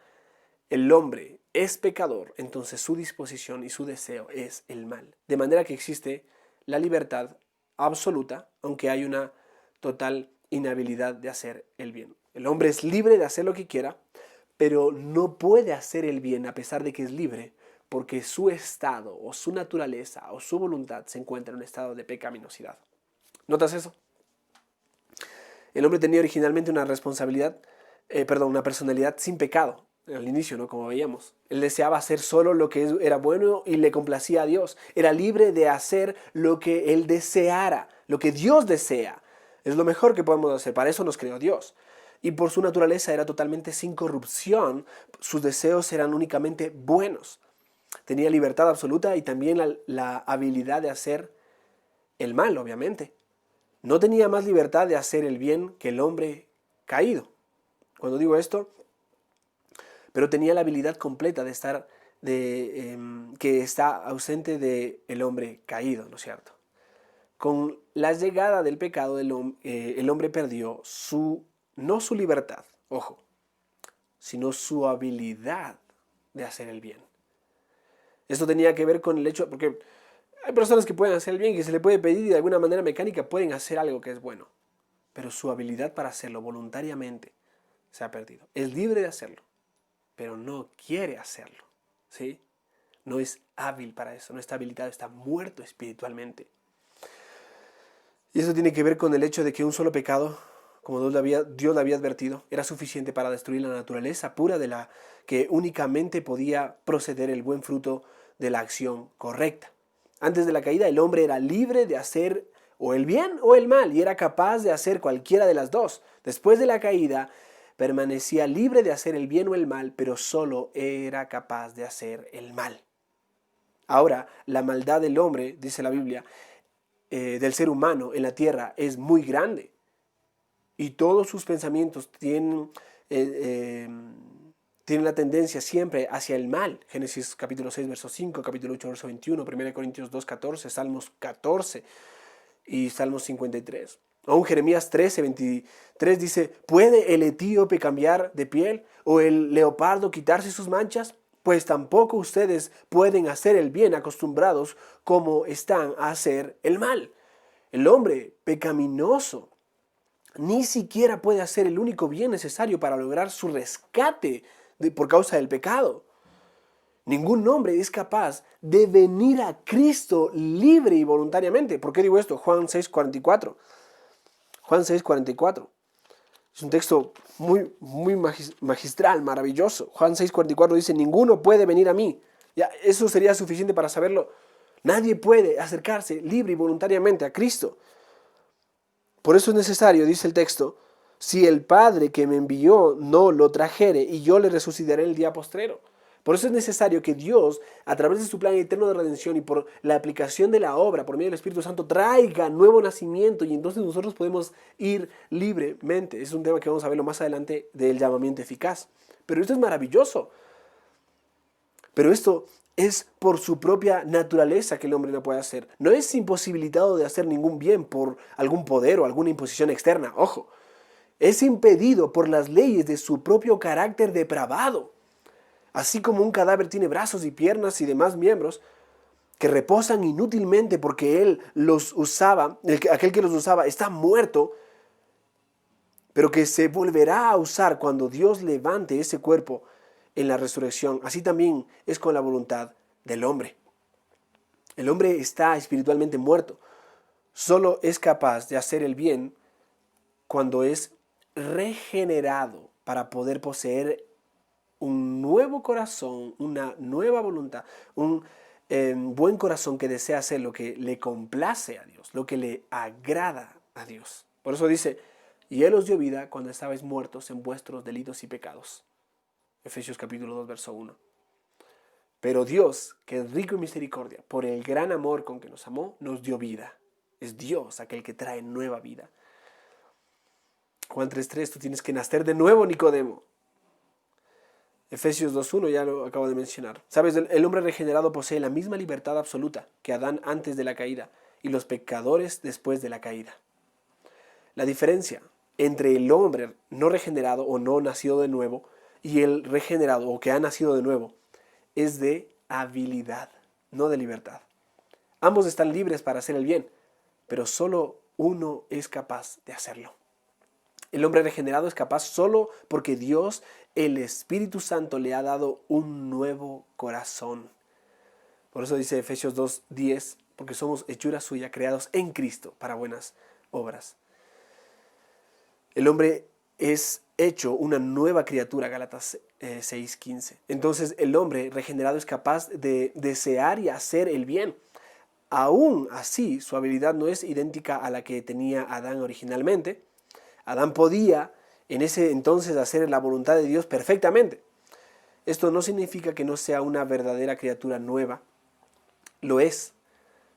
A: el hombre es pecador, entonces su disposición y su deseo es el mal. De manera que existe la libertad absoluta, aunque hay una total inhabilidad de hacer el bien. El hombre es libre de hacer lo que quiera, pero no puede hacer el bien a pesar de que es libre, porque su estado o su naturaleza o su voluntad se encuentra en un estado de pecaminosidad. ¿Notas eso? El hombre tenía originalmente una una personalidad sin pecado al inicio, ¿no? Como veíamos. Él deseaba hacer solo lo que era bueno y le complacía a Dios. Era libre de hacer lo que él deseara, lo que Dios desea. Es lo mejor que podemos hacer. Para eso nos creó Dios. Y por su naturaleza era totalmente sin corrupción. Sus deseos eran únicamente buenos. Tenía libertad absoluta y también la habilidad de hacer el mal, obviamente. No tenía más libertad de hacer el bien que el hombre caído. Cuando digo esto, pero tenía la habilidad completa de estar, que está ausente del hombre caído, ¿no es cierto? Con la llegada del pecado, el hombre perdió no su libertad, ojo, sino su habilidad de hacer el bien. Esto tenía que ver con el hecho, porque hay personas que pueden hacer el bien, que se le puede pedir y de alguna manera mecánica pueden hacer algo que es bueno, pero su habilidad para hacerlo voluntariamente se ha perdido. Es libre de hacerlo, pero no quiere hacerlo, ¿sí? No es hábil para eso, no está habilitado, está muerto espiritualmente. Y eso tiene que ver con el hecho de que un solo pecado, como Dios le había advertido, era suficiente para destruir la naturaleza pura de la que únicamente podía proceder el buen fruto de la acción correcta. Antes de la caída, el hombre era libre de hacer o el bien o el mal y era capaz de hacer cualquiera de las dos. Después de la caída, permanecía libre de hacer el bien o el mal, pero solo era capaz de hacer el mal. Ahora, la maldad del hombre, dice la Biblia, del ser humano en la tierra es muy grande y todos sus pensamientos tienen la tendencia siempre hacia el mal. Génesis capítulo 6, verso 5, capítulo 8, verso 21, 1 Corintios 2, 14, Salmos 14 y Salmos 53. Aún Jeremías 13, 23 dice, ¿puede el etíope cambiar de piel o el leopardo quitarse sus manchas? Pues tampoco ustedes pueden hacer el bien acostumbrados como están a hacer el mal. El hombre pecaminoso ni siquiera puede hacer el único bien necesario para lograr su rescate por causa del pecado. Ningún hombre es capaz de venir a Cristo libre y voluntariamente. ¿Por qué digo esto? Juan 6:44. Juan 6:44. Es un texto muy magistral, maravilloso. Juan 6:44 dice, ninguno puede venir a mí. Ya, eso sería suficiente para saberlo. Nadie puede acercarse libre y voluntariamente a Cristo. Por eso es necesario, dice el texto, si el Padre que me envió no lo trajere y yo le resucitaré el día postrero. Por eso es necesario que Dios, a través de su plan eterno de redención y por la aplicación de la obra, por medio del Espíritu Santo, traiga nuevo nacimiento y entonces nosotros podemos ir libremente. Es un tema que vamos a verlo más adelante del llamamiento eficaz. Pero esto es maravilloso. Pero esto es por su propia naturaleza que el hombre no puede hacer. No es imposibilitado de hacer ningún bien por algún poder o alguna imposición externa. Ojo, es impedido por las leyes de su propio carácter depravado. Así como un cadáver tiene brazos y piernas y demás miembros que reposan inútilmente porque él los usaba, aquel que los usaba está muerto, pero que se volverá a usar cuando Dios levante ese cuerpo en la resurrección. Así también es con la voluntad del hombre. El hombre está espiritualmente muerto. Solo es capaz de hacer el bien cuando es regenerado para poder poseer un nuevo corazón, una nueva voluntad, un buen corazón que desea hacer lo que le complace a Dios, lo que le agrada a Dios. Por eso dice, y Él os dio vida cuando estabais muertos en vuestros delitos y pecados. Efesios capítulo 2, verso 1. Pero Dios, que es rico en misericordia, por el gran amor con que nos amó, nos dio vida. Es Dios aquel que trae nueva vida. Juan 3:3, tú tienes que nacer de nuevo, Nicodemo. Efesios 2:1, ya lo acabo de mencionar. Sabes, el hombre regenerado posee la misma libertad absoluta que Adán antes de la caída y los pecadores después de la caída. La diferencia entre el hombre no regenerado o no nacido de nuevo y el regenerado o que ha nacido de nuevo es de habilidad, no de libertad. Ambos están libres para hacer el bien, pero solo uno es capaz de hacerlo. El hombre regenerado es capaz solo porque Dios, el Espíritu Santo, le ha dado un nuevo corazón. Por eso dice Efesios 2:10, porque somos hechura suya, creados en Cristo para buenas obras. El hombre es hecho una nueva criatura, Gálatas 6:15. Entonces el hombre regenerado es capaz de desear y hacer el bien. Aún así, su habilidad no es idéntica a la que tenía Adán originalmente. Adán podía en ese entonces hacer la voluntad de Dios perfectamente. Esto no significa que no sea una verdadera criatura nueva. Lo es.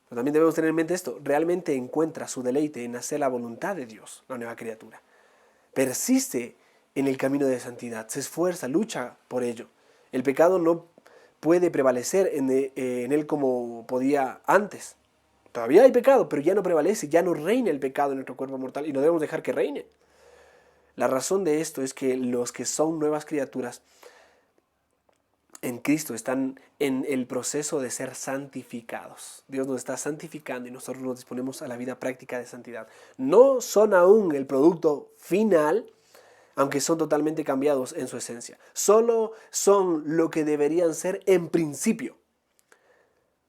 A: Pero también debemos tener en mente esto. Realmente encuentra su deleite en hacer la voluntad de Dios, la nueva criatura. Persiste en el camino de santidad, se esfuerza, lucha por ello. El pecado no puede prevalecer en él como podía antes. Todavía hay pecado, pero ya no prevalece, ya no reina el pecado en nuestro cuerpo mortal y no debemos dejar que reine. La razón de esto es que los que son nuevas criaturas en Cristo están en el proceso de ser santificados. Dios nos está santificando y nosotros nos disponemos a la vida práctica de santidad. No son aún el producto final, aunque son totalmente cambiados en su esencia. Solo son lo que deberían ser en principio.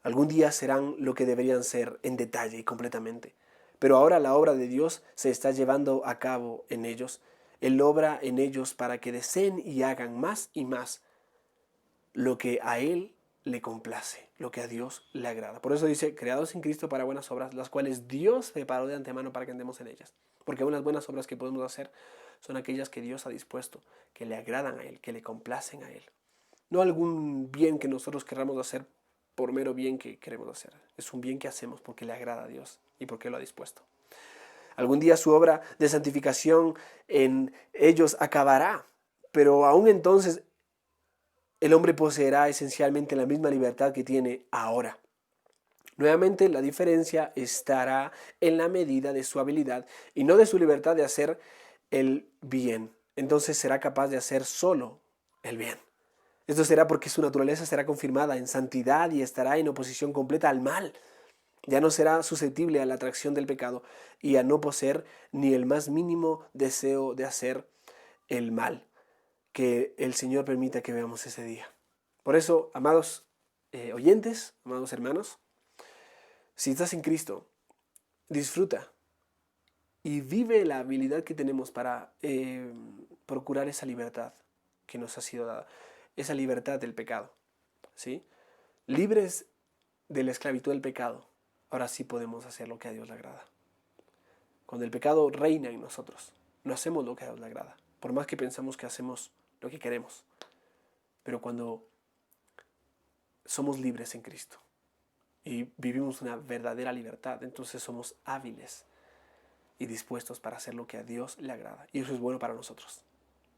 A: Algún día serán lo que deberían ser en detalle y completamente. Pero ahora la obra de Dios se está llevando a cabo en ellos. Él obra en ellos para que deseen y hagan más y más lo que a Él le complace, lo que a Dios le agrada. Por eso dice, creados en Cristo para buenas obras, las cuales Dios preparó de antemano para que andemos en ellas. Porque unas buenas obras que podemos hacer son aquellas que Dios ha dispuesto, que le agradan a Él, que le complacen a Él. No algún bien que nosotros querramos hacer por mero bien que queremos hacer. Es un bien que hacemos porque le agrada a Dios y porque lo ha dispuesto. Algún día su obra de santificación en ellos acabará, pero aún entonces el hombre poseerá esencialmente la misma libertad que tiene ahora. Nuevamente, la diferencia estará en la medida de su habilidad y no de su libertad de hacer el bien. Entonces será capaz de hacer solo el bien. Esto será porque su naturaleza será confirmada en santidad y estará en oposición completa al mal. Ya no será susceptible a la atracción del pecado y a no poseer ni el más mínimo deseo de hacer el mal. Que el Señor permita que veamos ese día. Por eso, amados oyentes, amados hermanos, si estás en Cristo, disfruta y vive la habilidad que tenemos para procurar esa libertad que nos ha sido dada, esa libertad del pecado, ¿sí? Libres de la esclavitud del pecado, ahora sí podemos hacer lo que a Dios le agrada. Cuando el pecado reina en nosotros, no hacemos lo que a Dios le agrada, por más que pensamos que hacemos lo que queremos. Pero cuando somos libres en Cristo y vivimos una verdadera libertad, entonces somos hábiles y dispuestos para hacer lo que a Dios le agrada. Y eso es bueno para nosotros.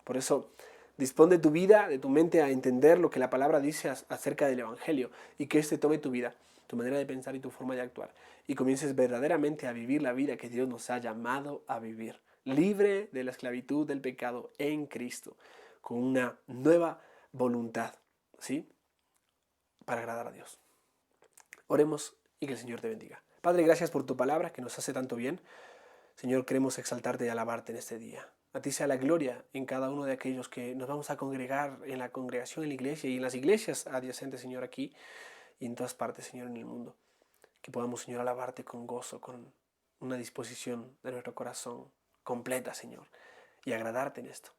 A: Por eso, dispón de tu vida, de tu mente a entender lo que la palabra dice acerca del Evangelio y que éste tome tu vida, tu manera de pensar y tu forma de actuar y comiences verdaderamente a vivir la vida que Dios nos ha llamado a vivir, libre de la esclavitud del pecado en Cristo, con una nueva voluntad, ¿sí? Para agradar a Dios. Oremos y que el Señor te bendiga. Padre, gracias por tu palabra que nos hace tanto bien. Señor, queremos exaltarte y alabarte en este día. A ti sea la gloria en cada uno de aquellos que nos vamos a congregar en la congregación, en la iglesia y en las iglesias adyacentes, Señor, aquí y en todas partes, Señor, en el mundo. Que podamos, Señor, alabarte con gozo, con una disposición de nuestro corazón completa, Señor, y agradarte en esto.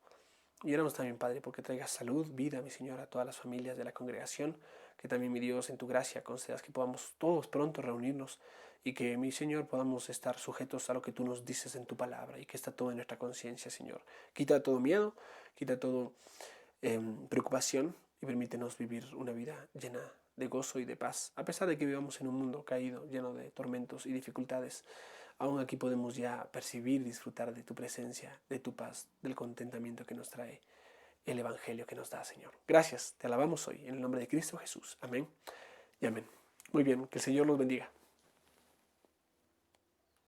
A: Y oramos también, Padre, porque traigas salud, vida, mi Señor, a todas las familias de la congregación, que también, mi Dios, en tu gracia concedas que podamos todos pronto reunirnos y que, mi Señor, podamos estar sujetos a lo que tú nos dices en tu palabra y que está todo en nuestra conciencia, Señor. Quita todo miedo, quita todo preocupación y permítenos vivir una vida llena de gozo y de paz. A pesar de que vivamos en un mundo caído, lleno de tormentos y dificultades, aún aquí podemos ya percibir y disfrutar de tu presencia, de tu paz, del contentamiento que nos trae el Evangelio que nos da, Señor. Gracias, te alabamos hoy, en el nombre de Cristo Jesús. Amén y amén. Muy bien, que el Señor los bendiga.